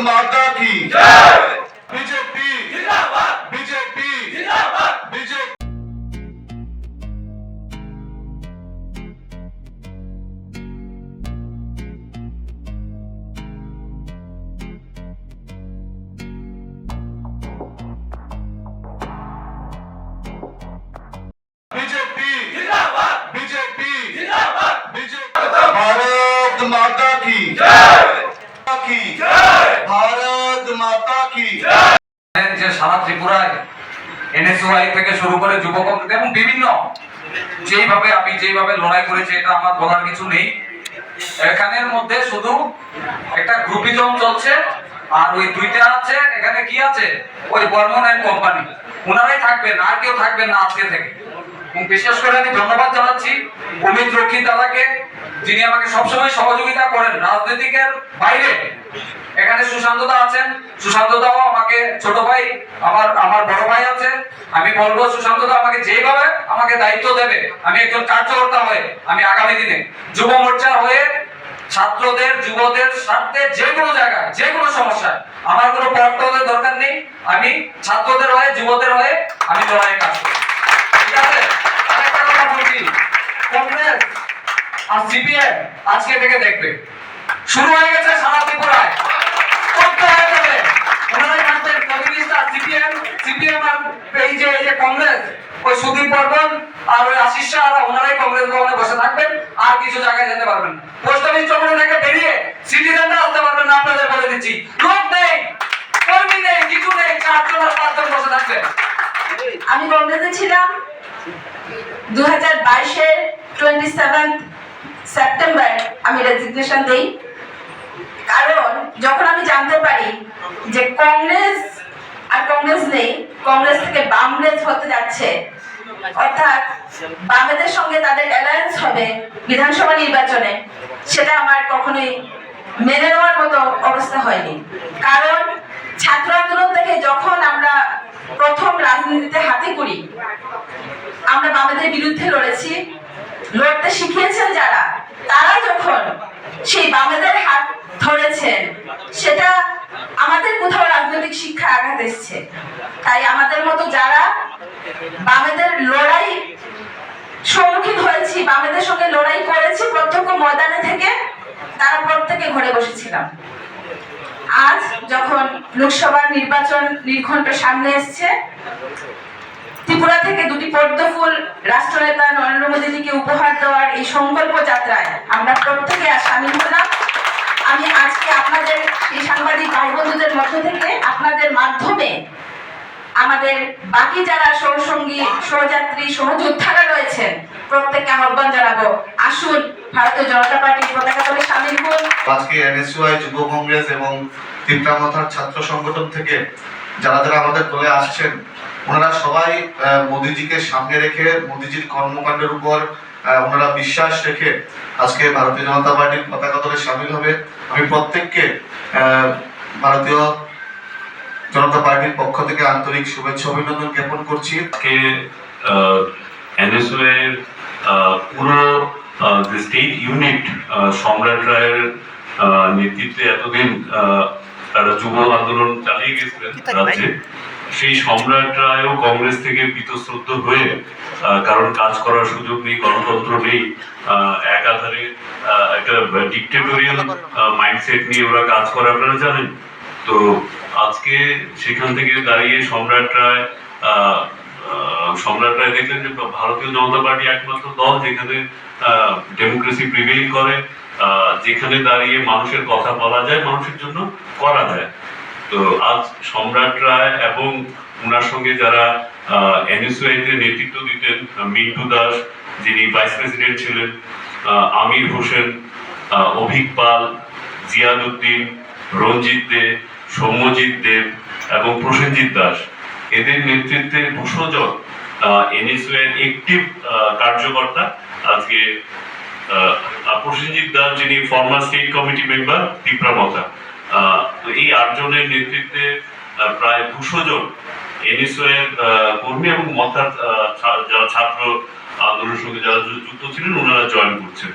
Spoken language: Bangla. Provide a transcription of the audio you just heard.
माता की बीजेपी बीजेपी बीजेपी। भारत माता की भारत माता की। যে সারা ত্রিপুরায় এনএসইউআই থেকে শুরু করে যুব কংগ্রেস এবং বিভিন্ন যেইভাবে লড়াই করেছে, এটা আমার বলার কিছু নেই। এখানের মধ্যে শুধু একটা গ্রুপিজম চলছে, আর ওই দুইটা আছে, এখানে কি আছে, ওই বর্মন এন্ড কোম্পানি, ওনারাই থাকবেন, আর কেউ থাকবেন না আজকে থেকে। এবং বিশেষ করে আমি ধন্যবাদ জানাচ্ছি অমিত রক্ষিত দাদাকে, যিনি আমাকে সবসময় সহযোগিতা করেন রাজনীতিকের বাইরে। এখানে সুশান্ত দা আছেন, সুশান্ত দাও আমাকে ছোট ভাই, আমার বড় ভাই আছে। আমি বলবো সুশান্ত দা আমাকে যেভাবে আমাকে দায়িত্ব দেবে, আমি একজন কার্যকর্তা হয়ে আমি আগামী দিনে যুব মোর্চার হয়ে ছাত্রদের যুবদের স্বার্থে যে কোনো জায়গায় যে কোনো সমস্যায় আমার কোনো পক্ষপাতের দরকার নেই। আমি ছাত্রদের হয়ে যুবদের হয়ে আমি লড়াই কাজ করি, ঠিক আছে? আরেকটা কথা বলছি, কংগ্রেস আর সিপিএম আজকে থেকে দেখবে শুরু হয়ে গেছে সারা ত্রিপুরায়। কংগ্রেস ওই সুদীপ বর্মন আর ওই আশিস শাহ ওনারাই কংগ্রেস ভবনে বসে থাকবেন, আর কিছু জায়গায় যেতে পারবেন না। পোস্ট অফিস চক্র থেকে বেরিয়ে সিটিজেনরা আসতে পারবেন না, আপনাদের বলে দিচ্ছি। লোক নেই, কর্মী নেই, কিছু নেই, 4 জন 5 জন বসে থাকবেন। আমি কংগ্রেসে ছিলাম 2022-এর 27 সেপ্টেম্বর আমি রেজিগনেশন দেই। কারণ যখন আমি জানতে পারি যে কংগ্রেস আর কংগ্রেস নেই, কংগ্রেস থেকে বামগ্রেস হতে যাচ্ছে, অর্থাৎ বামেদের সঙ্গে তাদের অ্যালায়েন্স হবে বিধানসভা নির্বাচনে, সেটা আমার কখনোই মেনে নেওয়ার মতো অবস্থা হয়নি। কারণ ছাত্র আন্দোলন থেকে যখন আমরা প্রথম রাজনীতিতে হাতে করি, আমরা বামেদের বিরুদ্ধে লড়েছি, লড়তে শিখিয়েছেন যারা, তারা যখন সেই বামেদের হাত ধরেছেন, সেটা আমাদের কোথাও রাজনৈতিক শিক্ষা আঘাত এসছে। তাই আমাদের মতো যারা বামেদের লড়াই সম্মুখীন হয়েছি, বামেদের সঙ্গে লড়াই করেছি প্রত্যক্ষ ময়দানে থেকে, তারা প্রত্যেকে ঘরে বসেছিলাম। আজ যখন লোকসভার নির্বাচন নির্ঘণ্ট সামনে এসছে, ত্রিপুরা থেকে 2টি পদ্ম ফুল রাষ্ট্রনেতা নরেন্দ্র মোদীজিকে উপহার দেওয়ার এই সংকল্প যাত্রায় আমরা প্রত্যেকে সামিল হলাম। আমি আজকে আপনাদের এই সাংবাদিক ভাই বন্ধুদের মধ্য থেকে আপনাদের মাধ্যমে আমাদের বাকি যারা সহসঙ্গী সহযাত্রী সহযোদ্ধারা রয়েছেন প্রত্যেককে আহ্বান জানাবো, আসুন ভারতীয় জনতা পার্টির পতাকা তলে সামিল হন। আজকে এনএসইউআই যুব কংগ্রেস এবং ত্রিপুরা ছাত্র সংগঠন থেকে যারা যারা আমাদের দলে আসছেন, ওনারা সবাই মোদিজিকে সামনে রেখে মোদিজির কর্মকাণ্ডের উপর ওনারা বিশ্বাস রেখে আজকে ভারতীয় জনতা পার্টির পতাকা তলে সামিল হবে। আমি প্রত্যেককে ভারতীয় জনতা পার্টির পক্ষ থেকে আন্তরিক শুভেচ্ছা অভিনন্দন জ্ঞাপন করছি। আজকে এনএসইউআই এর পুরো স্টেট ইউনিট সম্রাট রায়ের নেতৃত্বে এতদিন তারা যুব আন্দোলন চালিয়ে গেছিলেন রাজ্যে, সেই সম্রাট রায়ও কংগ্রেস থেকে বীতশ্রদ্ধ হয়ে, কারণ কাজ করার সুযোগ নেই, গণতন্ত্র নেই, একাধারে একটা ডিক্টেটোরিয়াল মাইন্ডসেট নিয়ে ওরা কাজ করে, আপনারা জানেন। তো আজকে সেখান থেকে দাঁড়িয়ে সম্রাট রায় দেখলেন যে ভারতীয় জনতা পার্টি একমাত্র দল যেখানে ডেমোক্রেসি প্রিভেইল করে, যেখানে দাঁড়িয়ে মানুষের কথা বলা যায়, মানুষের জন্য করা যায়। তো আজ সম্রাট রায় এবং ওনার সঙ্গে যারা এনএসইউআই-তে নেতৃত্ব দিতেন, মিন্টু দাস যিনি ভাইস প্রেসিডেন্ট ছিলেন, আমির হোসেন, অভিক পাল, জিয়াদ উদ্দিন, রঞ্জিত দে, সৌম্যজিৎ দেব এবং প্রসেনজিৎ দাস, এদের নেতৃত্বে 200 জন এনএসইউআই এর একটিভ কার্যকর্তা আজকে প্রসেনজিৎ দাস যিনি former state committee member Tripura, তো এই 8 জনের নেতৃত্বে প্রায় 200 জন এনএসইউআই এর কর্মী এবং মতার যারা ছাত্র আন্দোলনের সঙ্গে যারা যুক্ত ছিলেন ওনারা জয়েন করছেন।